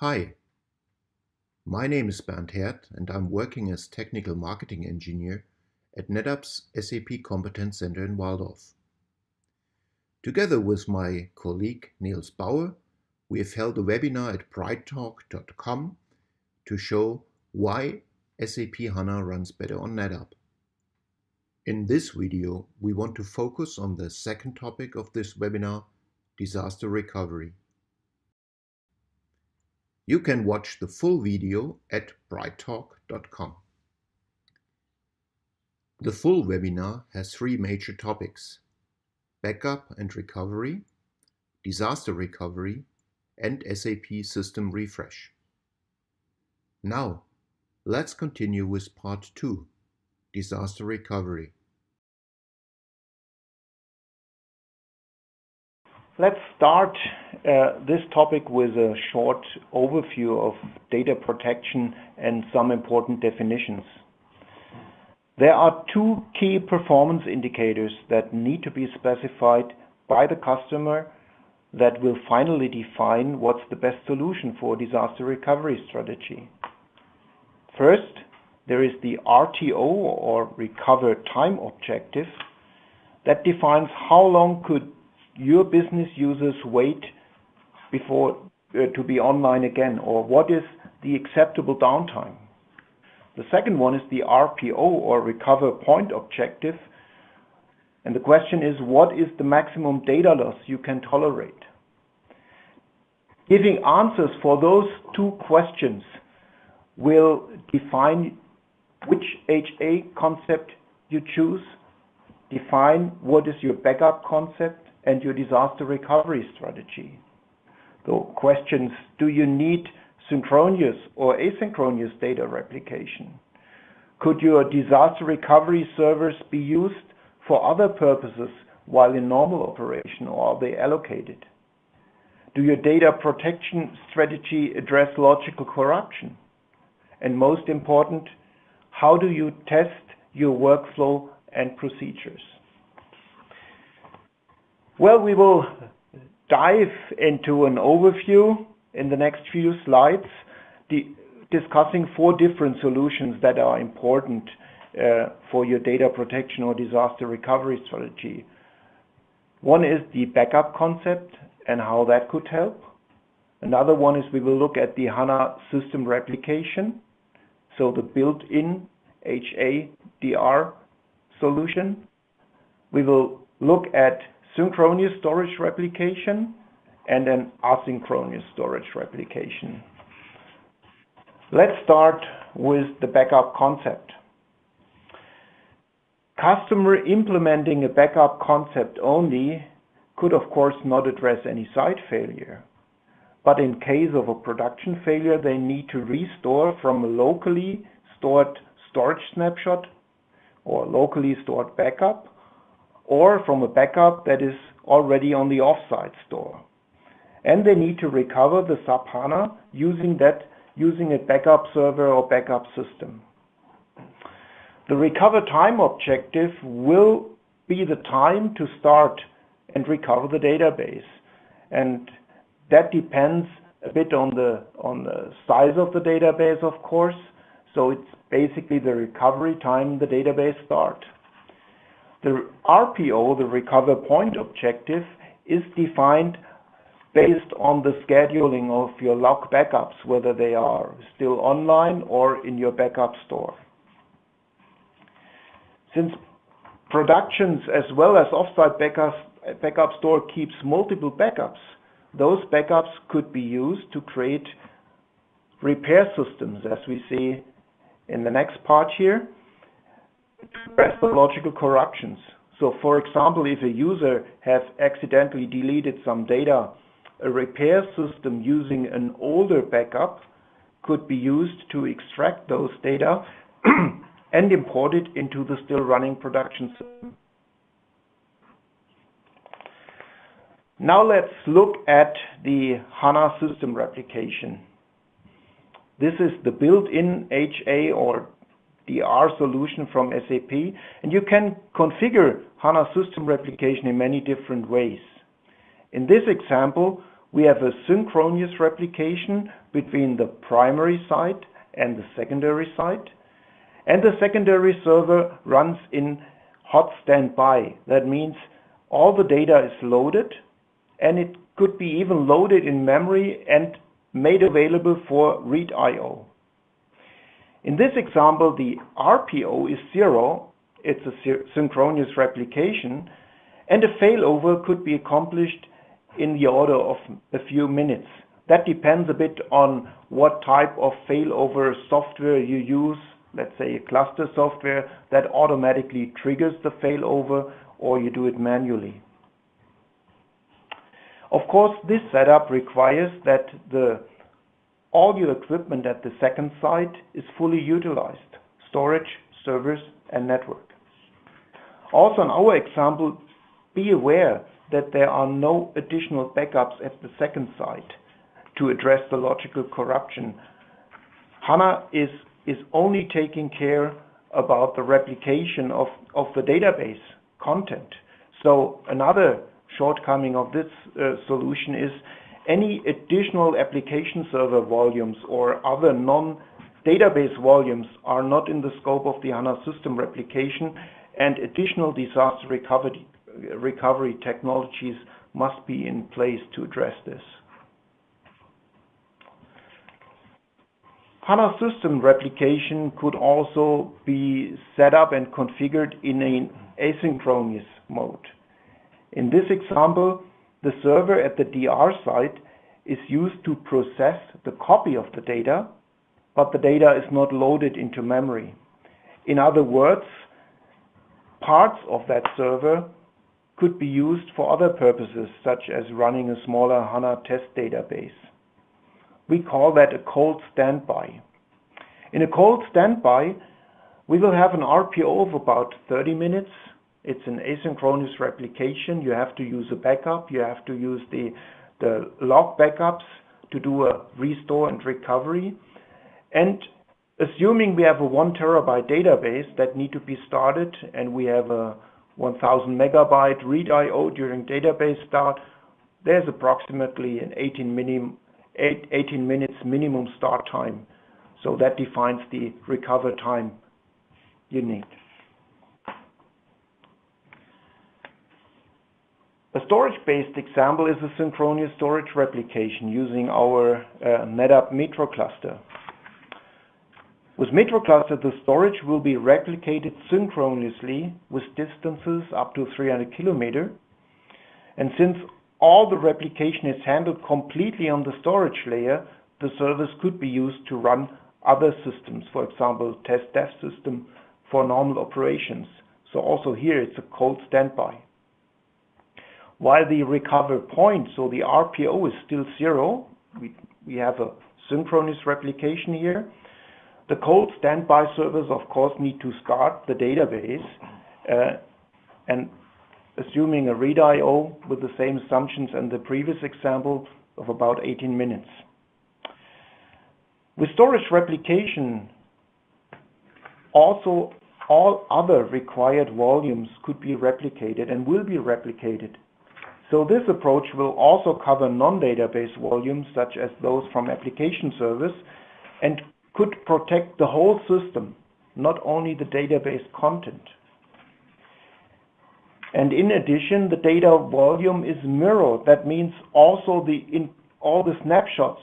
Hi, my name is Bernd Herd and I'm working as Technical Marketing Engineer at NetApp's SAP Competence Center in Walldorf. Together with my colleague Niels Bauer, we have held a webinar at brightalk.com to show why SAP HANA runs better on NetApp. In this video, we want to focus on the second topic of this webinar, disaster recovery. You can watch the full video at brightalk.com. The full webinar has three major topics: backup and recovery, disaster recovery, and SAP system refresh. Now, let's continue with part 2, disaster recovery. Let's start this topic with a short overview of data protection and some important definitions. There are two key performance indicators that need to be specified by the customer that will finally define what's the best solution for disaster recovery strategy. First, there is the RTO, or recover time objective, that defines how long could your business users wait before to be online again, or what is the acceptable downtime. The second one is the RPO, or recover point objective, and the question is, what is the maximum data loss you can tolerate? Giving answers for those two questions will define which HA concept you choose, define what is your backup concept, and your disaster recovery strategy. So questions: do you need synchronous or asynchronous data replication? Could your disaster recovery servers be used for other purposes while in normal operation, or are they allocated? Do your data protection strategy address logical corruption? And most important, how do you test your workflow and procedures? Well, we will dive into an overview in the next few slides, discussing 4 different solutions that are important for your data protection or disaster recovery strategy. One is the backup concept and how that could help. Another one is we will look at the HANA system replication, so the built-in HADR solution. We will look at synchronous storage replication and an asynchronous storage replication. Let's start with the backup concept. Customer implementing a backup concept only could of course not address any site failure. But in case of a production failure, they need to restore from a locally stored storage snapshot or locally stored backup, or from a backup that is already on the offsite store. And they need to recover the SAP HANA using a backup server or backup system. The recover time objective will be the time to start and recover the database. And that depends a bit on the size of the database, of course. So it's basically the recovery time the database starts. The RPO, the recover point objective, is defined based on the scheduling of your log backups, whether they are still online or in your backup store. Since productions as well as offsite backup store keeps multiple backups, those backups could be used to create repair systems, as we see in the next part here, to address the logical corruptions. So for example, if a user has accidentally deleted some data, a repair system using an older backup could be used to extract those data and import it into the still running production system. Now let's look at the HANA system replication. This is the built-in HA or DR solution from SAP, and you can configure HANA system replication in many different ways. In this example, we have a synchronous replication between the primary site and the secondary site. And the secondary server runs in hot standby. That means all the data is loaded, and it could be even loaded in memory and made available for read I/O. In this example, the RPO is 0. It's a synchronous replication, and a failover could be accomplished in the order of a few minutes. That depends a bit on what type of failover software you use. Let's say a cluster software that automatically triggers the failover, or you do it manually. Of course, this setup requires that the audio equipment at the second site is fully utilized: storage, servers, and network. Also, in our example, be aware that there are no additional backups at the second site to address the logical corruption. HANA is only taking care about the replication of the database content. So another shortcoming of this solution is any additional application server volumes or other non-database volumes are not in the scope of the HANA system replication, and additional disaster recovery technologies must be in place to address this. HANA system replication could also be set up and configured in an asynchronous mode. In this example, the server at the DR site is used to process the copy of the data, but the data is not loaded into memory. In other words, parts of that server could be used for other purposes, such as running a smaller HANA test database. We call that a cold standby. In a cold standby, we will have an RPO of about 30 minutes. It's an asynchronous replication. You have to use a backup. You have to use the log backups to do a restore and recovery. And assuming we have a 1 terabyte database that need to be started, and we have a 1000 megabyte read I/O during database start, there's approximately an 18 minutes minimum start time. So that defines the recover time you need. A storage-based example is a synchronous storage replication using our NetApp Metro cluster. With Metro cluster, the storage will be replicated synchronously with distances up to 300 kilometers. And since all the replication is handled completely on the storage layer, the service could be used to run other systems, for example, test dev system for normal operations. So also here it's a cold standby. While the recover point, so the RPO, is still 0, we have a synchronous replication here. The cold standby servers, of course, need to start the database and assuming a read I/O with the same assumptions in the previous example of about 18 minutes. With storage replication, also all other required volumes could be replicated and will be replicated. So this approach will also cover non-database volumes, such as those from application servers, and could protect the whole system, not only the database content. And in addition, the data volume is mirrored. That means also all the snapshots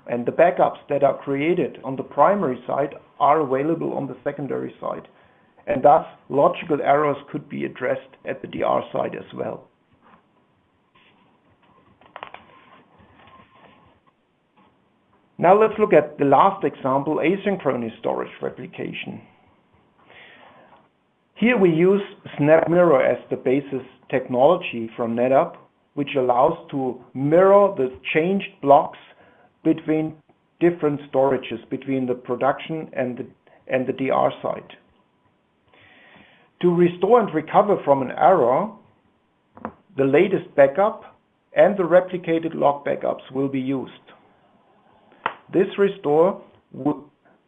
and the backups that are created on the primary side are available on the secondary side. And thus, logical errors could be addressed at the DR side as well. Now let's look at the last example, asynchronous storage replication. Here we use SnapMirror as the basis technology from NetApp, which allows to mirror the changed blocks between different storages, between the production and the DR side. To restore and recover from an error, the latest backup and the replicated log backups will be used. This restore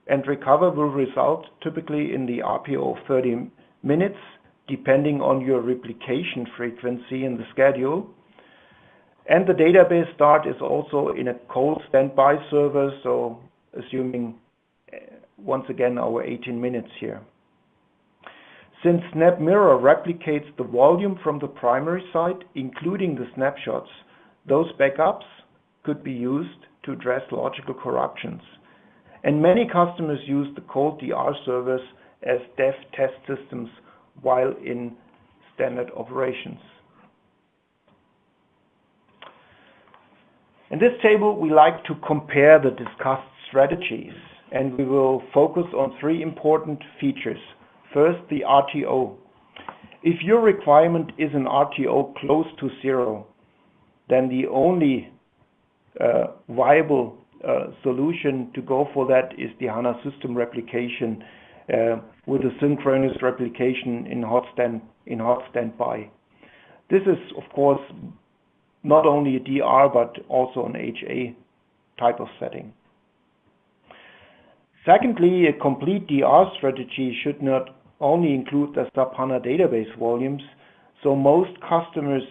and recover will result typically in the RPO of 30 minutes, depending on your replication frequency in the schedule. And the database start is also in a cold standby server, so assuming once again our 18 minutes here. Since SnapMirror replicates the volume from the primary site, including the snapshots, those backups could be used to address logical corruptions. And many customers use the cold DR servers as dev test systems while in standard operations. In this table, we like to compare the discussed strategies, and we will focus on three important features. First, the RTO. If your requirement is an RTO close to 0, then the only viable solution to go for that is the HANA system replication with a synchronous replication in hot standby. This is, of course, not only a DR but also an HA type of setting. Secondly, a complete DR strategy should not only include the SAP HANA database volumes, so most customers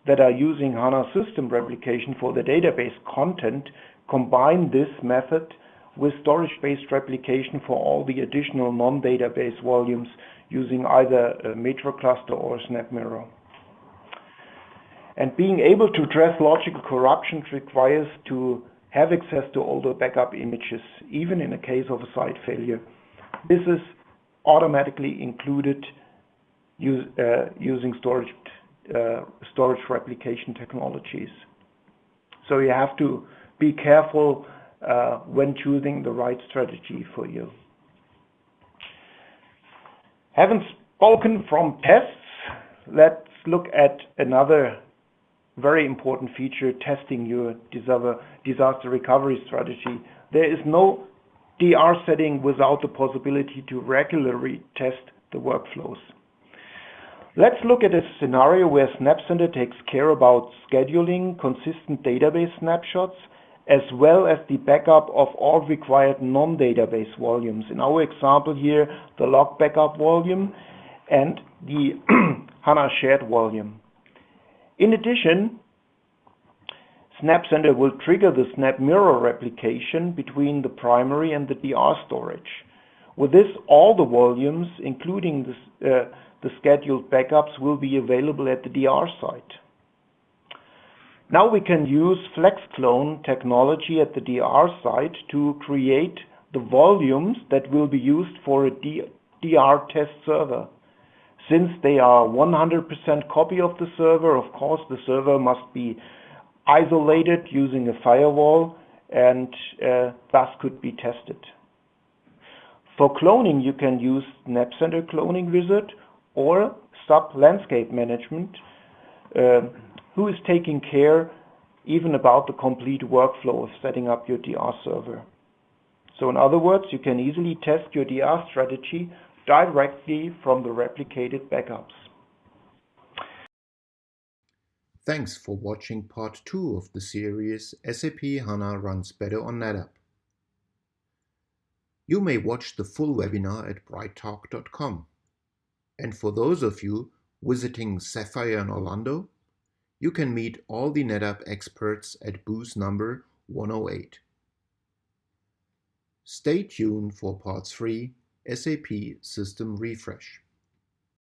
that are using HANA system replication for the database content combine this method with storage-based replication for all the additional non-database volumes using either a Metro cluster or SnapMirror. And being able to address logical corruptions requires to have access to all the backup images, even in a case of a site failure. This is automatically included using storage replication technologies. So you have to be careful when choosing the right strategy for you. Having spoken from tests, let's look at another very important feature, testing your disaster recovery strategy. There is no DR setting without the possibility to regularly test the workflows. Let's look at a scenario where SnapCenter takes care about scheduling consistent database snapshots as well as the backup of all required non-database volumes. In our example here, the log backup volume and the HANA shared volume. In addition, SnapCenter will trigger the SnapMirror replication between the primary and the DR storage. With this, all the volumes, including the scheduled backups, will be available at the DR site. Now we can use FlexClone technology at the DR site to create the volumes that will be used for a DR test server. Since they are 100% copy of the server, of course, the server must be isolated using a firewall and thus could be tested. For cloning, you can use SnapCenter Cloning Wizard or SAP Landscape Management, who is taking care even about the complete workflow of setting up your DR server. So in other words, you can easily test your DR strategy directly from the replicated backups. Thanks for watching part 2 of the series SAP HANA Runs Better on NetApp. You may watch the full webinar at brighttalk.com. And for those of you visiting Sapphire in Orlando, you can meet all the NetApp experts at booth number 108. Stay tuned for part 3, SAP System Refresh.